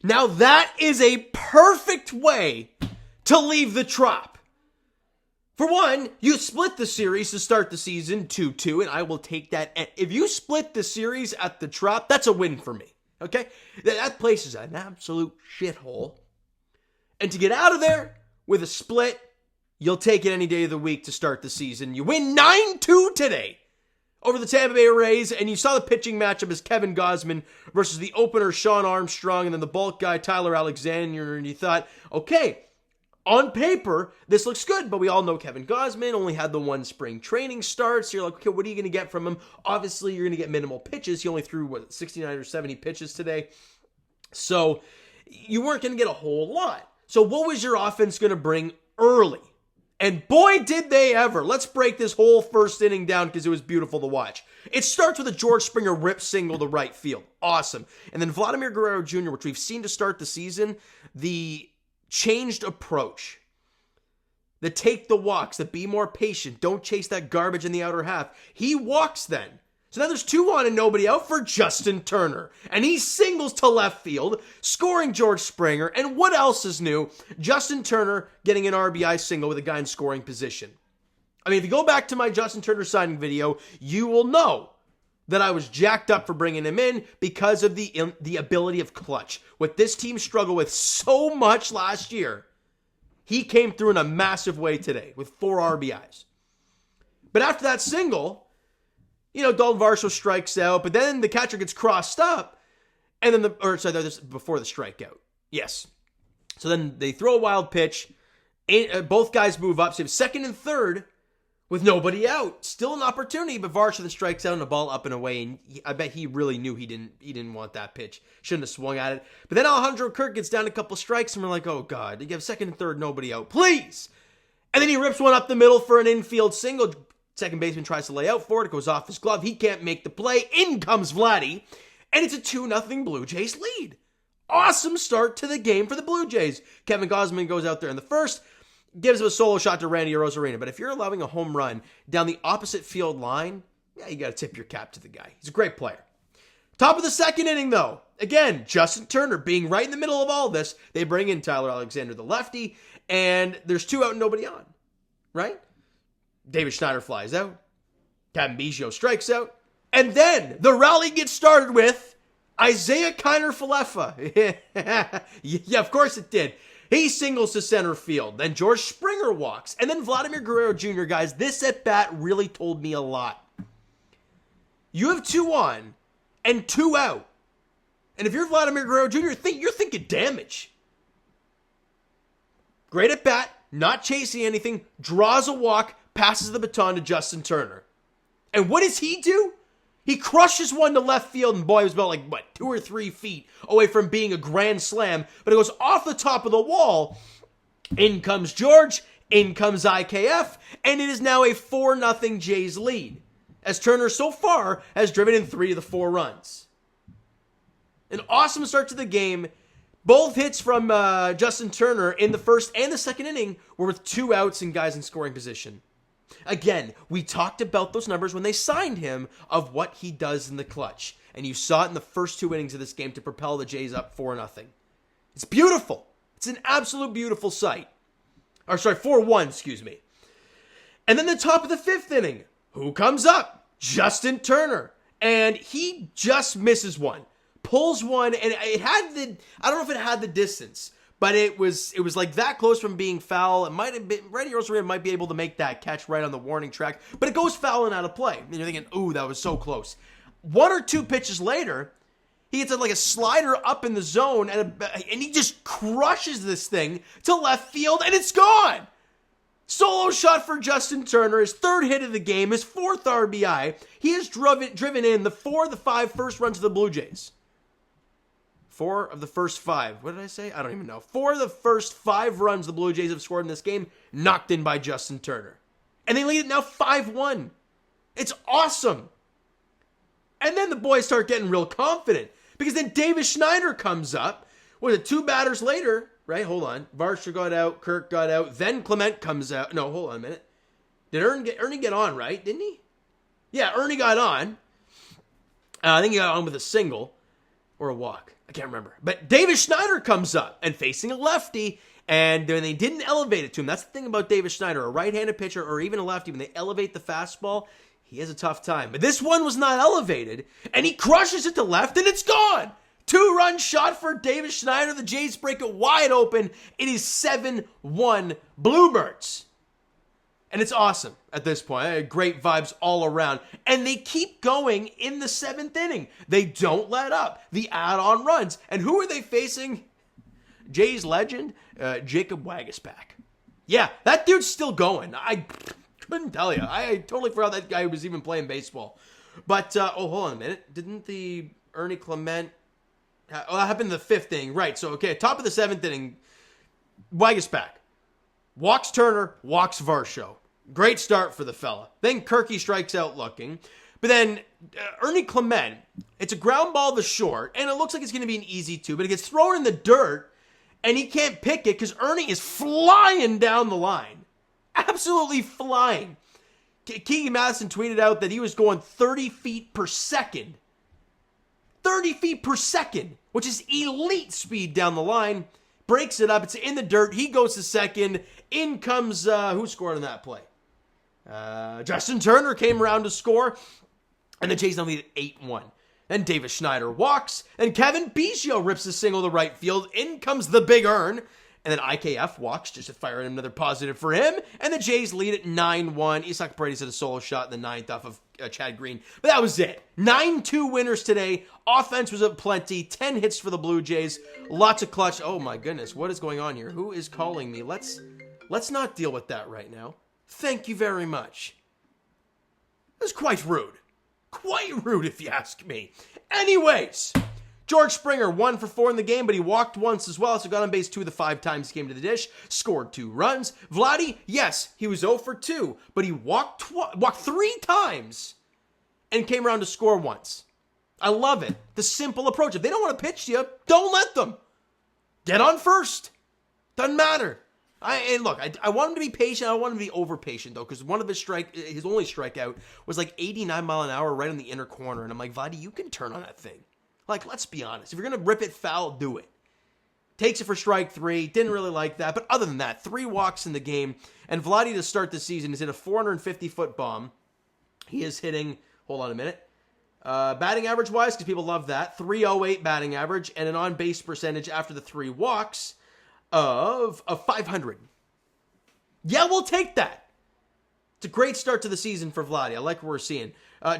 Now that is a perfect way to leave the TROP. For one, you split the series to start the season 2-2, and I will take that. If you split the series at the TROP, that's a win for me, okay? That place is an absolute shithole. And to get out of there with a split, you'll take it any day of the week to start the season. You win 9-2 today over the Tampa Bay Rays, and you saw the pitching matchup as Kevin Gausman versus the opener Sean Armstrong, and then the bulk guy Tyler Alexander, and you thought, okay, on paper, this looks good, but we all know Kevin Gausman only had the one spring training start, so you're like, okay, what are you going to get from him? Obviously, you're going to get minimal pitches. He only threw, 69 or 70 pitches today, so you weren't going to get a whole lot. So what was your offense going to bring early? And boy, did they ever. Let's break this whole first inning down because it was beautiful to watch. It starts with a George Springer rip single to right field. Awesome. And then Vladimir Guerrero Jr., which we've seen to start the season, the changed approach, the take the walks, the be more patient, don't chase that garbage in the outer half. He walks then. So now there's 2 on and nobody out for Justin Turner. And he singles to left field, scoring George Springer. And what else is new? Justin Turner getting an RBI single with a guy in scoring position. I mean, if you go back to my Justin Turner signing video, you will know that I was jacked up for bringing him in because of the ability of clutch. What this team struggled with so much last year, he came through in a massive way today with 4 RBIs. But after that single, Dalton Varsho strikes out, but then the catcher gets crossed up, and then this before the strikeout. Yes. So then they throw a wild pitch. Both guys move up. So you have second and third with nobody out. Still an opportunity, but Varsho then strikes out and the ball up and away. And I bet he really knew he didn't want that pitch. Shouldn't have swung at it. But then Alejandro Kirk gets down a couple strikes, and we're like, oh God, you have second and third, nobody out, please. And then he rips one up the middle for an infield single. Second baseman tries to lay out for it. It goes off his glove. He can't make the play. In comes Vladdy. And it's a 2-0 Blue Jays lead. Awesome start to the game for the Blue Jays. Kevin Gausman goes out there in the first, gives him a solo shot to Randy Arozarena. But if you're allowing a home run down the opposite field line, you got to tip your cap to the guy. He's a great player. Top of the second inning, though. Again, Justin Turner being right in the middle of all this. They bring in Tyler Alexander, the lefty, and there's 2 out and nobody on. Right? David Schneider flies out. Kevin Biggio strikes out. And then the rally gets started with Isaiah Kiner-Falefa. Yeah, of course it did. He singles to center field. Then George Springer walks. And then Vladimir Guerrero Jr., guys, this at-bat really told me a lot. You have 2 on and 2 out. And if you're Vladimir Guerrero Jr., you're thinking damage. Great at-bat, not chasing anything, draws a walk, passes the baton to Justin Turner. And what does he do? He crushes one to left field, and boy, it was about 2 or 3 feet away from being a grand slam, but it goes off the top of the wall. In comes George, in comes IKF, and it is now a 4-0 Jays lead, as Turner so far has driven in 3 of the 4 runs. An awesome start to the game. Both hits from Justin Turner in the first and the second inning were with 2 outs and guys in scoring position. Again, we talked about those numbers when they signed him of what he does in the clutch. And you saw it in the first 2 innings of this game to propel the Jays up 4-0. It's beautiful. It's an absolute beautiful sight. 4-1, excuse me. And then the top of the 5th inning. Who comes up? Justin Turner. And he just misses one. Pulls one, and it had I don't know if it had the distance, but it was like that close from being foul. It might have been, Randy Arozarena might be able to make that catch right on the warning track, but it goes foul and out of play. And you're thinking, ooh, that was so close. 1 or 2 pitches later, he gets a slider up in the zone, and he just crushes this thing to left field, and it's gone. Solo shot for Justin Turner, his 3rd hit of the game, his 4th RBI. He has driven in the 4 of the 5 first runs of the Blue Jays. 4 of the first 5. What did I say? I don't even know. 4 of the first 5 runs the Blue Jays have scored in this game, knocked in by Justin Turner. And they lead it now 5-1. It's awesome. And then the boys start getting real confident, because then David Schneider comes up. What is it, 2 batters later, right? Hold on. Varsho got out, Kirk got out, then Clement comes out. No, hold on a minute. Did Ernie get on, right? Didn't he? Yeah, Ernie got on. I think he got on with a single. or a walk. I can't remember. But Davis Schneider comes up and facing a lefty, and then they didn't elevate it to him. That's the thing about Davis Schneider, a right-handed pitcher or even a lefty, when they elevate the fastball, he has a tough time. But this one was not elevated, and he crushes it to left, and it's gone. 2-run shot for Davis Schneider. The Jays break it wide open. It is 7-1 Bluebirds. And it's awesome at this point. Great vibes all around. And they keep going in the 7th inning. They don't let up. The add-on runs. And who are they facing? Jays legend, Jacob Waguespack. Yeah, that dude's still going. I couldn't tell you. I totally forgot that guy was even playing baseball. But, hold on a minute. Didn't the Ernie Clement... that happened in the 5th inning. Right, so, okay, top of the 7th inning, Waguespack. Walks Turner, walks Varsho. Great start for the fella. Then Kirky strikes out looking. But then Ernie Clement, it's a ground ball to short, and it looks like it's going to be an easy 2, but it gets thrown in the dirt, and he can't pick it because Ernie is flying down the line. Absolutely flying. Keegan Madison tweeted out that he was going 30 feet per second. 30 feet per second, which is elite speed down the line. Breaks it up. It's in the dirt. He goes to second. In comes, who scored on that play? Justin Turner came around to score. And the Jays now lead at 8-1. Then Davis Schneider walks. And Kevin Biggio rips a single to right field. In comes the Big Earn. And then IKF walks just to fire another positive for him. And the Jays lead at 9-1. Isak Paredes had a solo shot in the 9th off of Chad Green. But that was it. 9-2 winners today. Offense was up plenty. 10 hits for the Blue Jays. Lots of clutch. Oh my goodness. What is going on here? Who is calling me? Let's not deal with that right now. Thank you very much. That's quite rude. Quite rude if you ask me. Anyways, George Springer 1 for 4 in the game, but he walked once as well, so got on base 2 of the 5 times he came to the dish, scored 2 runs. Vladdy, yes, he was 0 for 2, but he walked 3 times and came around to score once. I love it. The simple approach. If they don't want to pitch to you, don't let them. Get on first. Doesn't matter. I want him to be patient. I want him to be over-patient, though, because one of his only strikeout was like 89 mile an hour right in the inner corner. And I'm like, Vladdy, you can turn on that thing. Like, let's be honest. If you're going to rip it foul, do it. Takes it for strike 3. Didn't really like that. But other than that, 3 walks in the game. And Vladdy, to start the season, has hit a 450-foot bomb. He is hitting, hold on a minute, batting average-wise, because people love that, 308 batting average, and an on-base percentage after the 3 walks of 500. Yeah, we'll take that. It's a great start to the season for Vladdy. I like what we're seeing.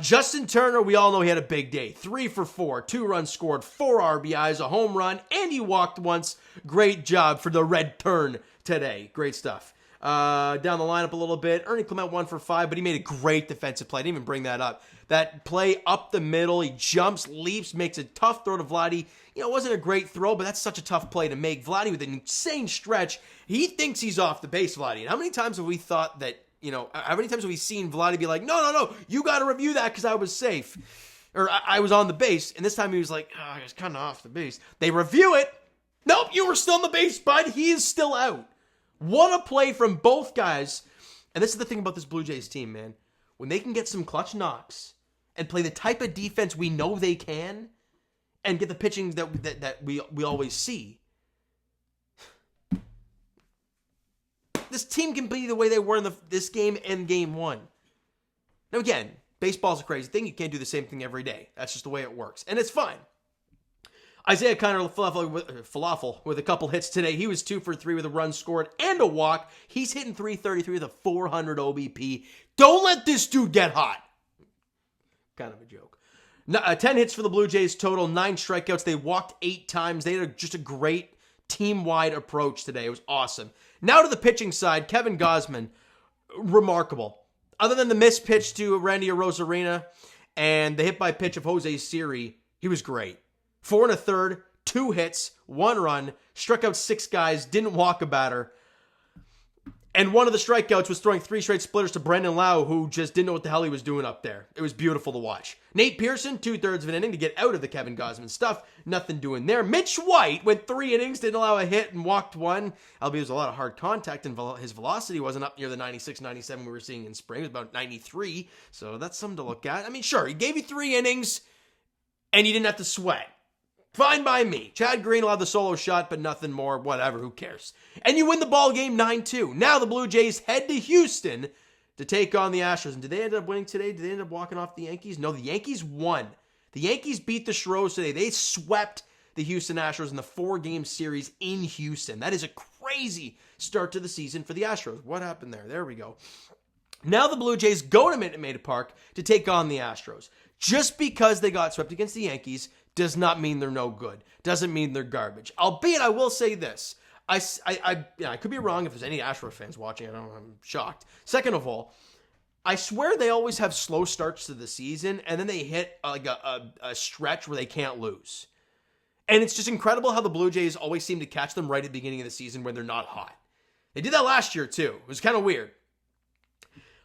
Justin Turner, we all know he had a big day. 3 for 4, 2 runs scored, 4 RBIs, a home run, and he walked once. Great job for the Red Turn today. Great stuff. Down the lineup a little bit. Ernie Clement 1 for 5, but he made a great defensive play. I didn't even bring that up. That play up the middle, he jumps, leaps, makes a tough throw to Vladdy. You know, it wasn't a great throw, but that's such a tough play to make. Vladdy with an insane stretch. He thinks he's off the base, Vladdy. And how many times have we thought that, you know, how many times have we seen Vladdy be like, no, you got to review that because I was safe. Or I was on the base. And this time he was like, I was kind of off the base. They review it. Nope, you were still on the base, bud. He is still out. What a play from both guys. And this is the thing about this Blue Jays team, man. When they can get some clutch knocks and play the type of defense we know they can and get the pitching that we always see, this team can be the way they were in this game and game 1. Now again, baseball's a crazy thing. You can't do the same thing every day. That's just the way it works. And it's fine. Isaiah Kiner-Falefa with a couple hits today. He was 2 for 3 with a run scored and a walk. He's hitting .333 with a 400 OBP. Don't let this dude get hot. Kind of a joke. 10 hits for the Blue Jays total, 9 strikeouts. They walked 8 times. They had just a great team-wide approach today. It was awesome. Now to the pitching side, Kevin Gausman, remarkable. Other than the missed pitch to Randy Arozarena and the hit by pitch of Jose Siri, he was great. 4 1/3, 2 hits, 1 run, struck out 6 guys, didn't walk a batter. And one of the strikeouts was throwing 3 straight splitters to Brendan Lau, who just didn't know what the hell he was doing up there. It was beautiful to watch. Nate Pearson, 2/3 of an inning to get out of the Kevin Gausman stuff. Nothing doing there. Mitch White went 3 innings, didn't allow a hit, and walked 1. Albeit it was a lot of hard contact, and his velocity wasn't up near the 96, 97 we were seeing in spring. It was about 93, so that's something to look at. I mean, sure, he gave you 3 innings, and you didn't have to sweat. Fine by me. Chad Green will have the solo shot, but nothing more. Whatever, who cares? And you win the ball game 9-2. Now the Blue Jays head to Houston to take on the Astros. And did they end up winning today? Did they end up walking off the Yankees? No, the Yankees won. The Yankees beat the Astros today. They swept the Houston Astros in the 4-game series in Houston. That is a crazy start to the season for the Astros. What happened there? There we go. Now the Blue Jays go to Minute Maid Park to take on the Astros. Just because they got swept against the Yankees does not mean they're no good. Doesn't mean they're garbage. Albeit, I will say this. I could be wrong if there's any Astros fans watching. I'm shocked. Second of all, I swear they always have slow starts to the season, and then they hit like a stretch where they can't lose. And it's just incredible how the Blue Jays always seem to catch them right at the beginning of the season when they're not hot. They did that last year, too. It was kind of weird.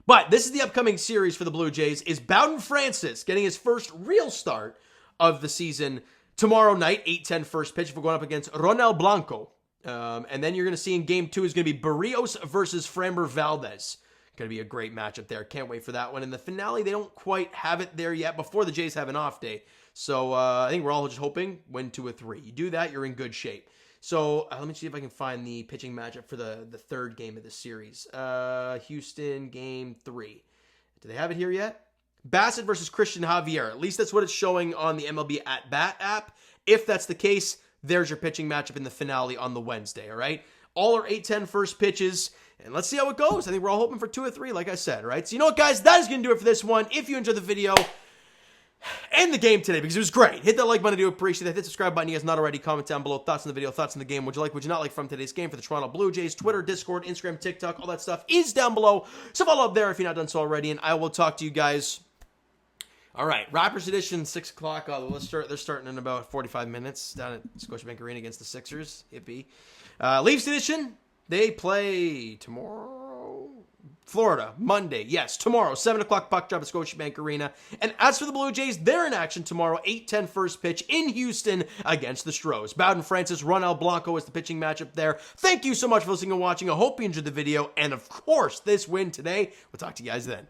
But this is the upcoming series for the Blue Jays. Is Bowden Francis getting his first real start of the season tomorrow night, 8:10 first pitch. We're going up against Ronel Blanco. And then you're going to see in game 2 is going to be Barrios versus Framber Valdez. Going to be a great matchup there. Can't wait for that one. In the finale, they don't quite have it there yet before the Jays have an off day. So I think we're all just hoping win 2-3. You do that, you're in good shape. So let me see if I can find the pitching matchup for the third game of the series. Houston, game 3. Do they have it here yet? Bassett versus Christian Javier. At least that's what it's showing on the MLB At Bat app. If that's the case, there's your pitching matchup in the finale on the Wednesday, all right? All are 8:10 first pitches, and let's see how it goes. I think we're all hoping for 2-3, like I said, all right? So you know what, guys? That is going to do it for this one. If you enjoyed the video and the game today, because it was great, hit that like button. I do appreciate that. Hit the subscribe button. You guys not already. Comment down below. Thoughts on the video, thoughts on the game. Would you like, would you not like from today's game for the Toronto Blue Jays? Twitter, Discord, Instagram, TikTok, all that stuff is down below. So follow up there if you're not done so already, and I will talk to you guys. All right, Raptors edition, 6 o'clock. Let's start. They're starting in about 45 minutes down at Scotiabank Arena against the Sixers. Hippie. Leafs edition, they play tomorrow. Florida, Monday. Yes, tomorrow, 7 o'clock puck drop at Scotiabank Arena. And as for the Blue Jays, they're in action tomorrow, 8:10 first pitch in Houston against the Astros. Bowden Francis, Ronel Blanco is the pitching matchup there. Thank you so much for listening and watching. I hope you enjoyed the video. And of course, this win today. We'll talk to you guys then.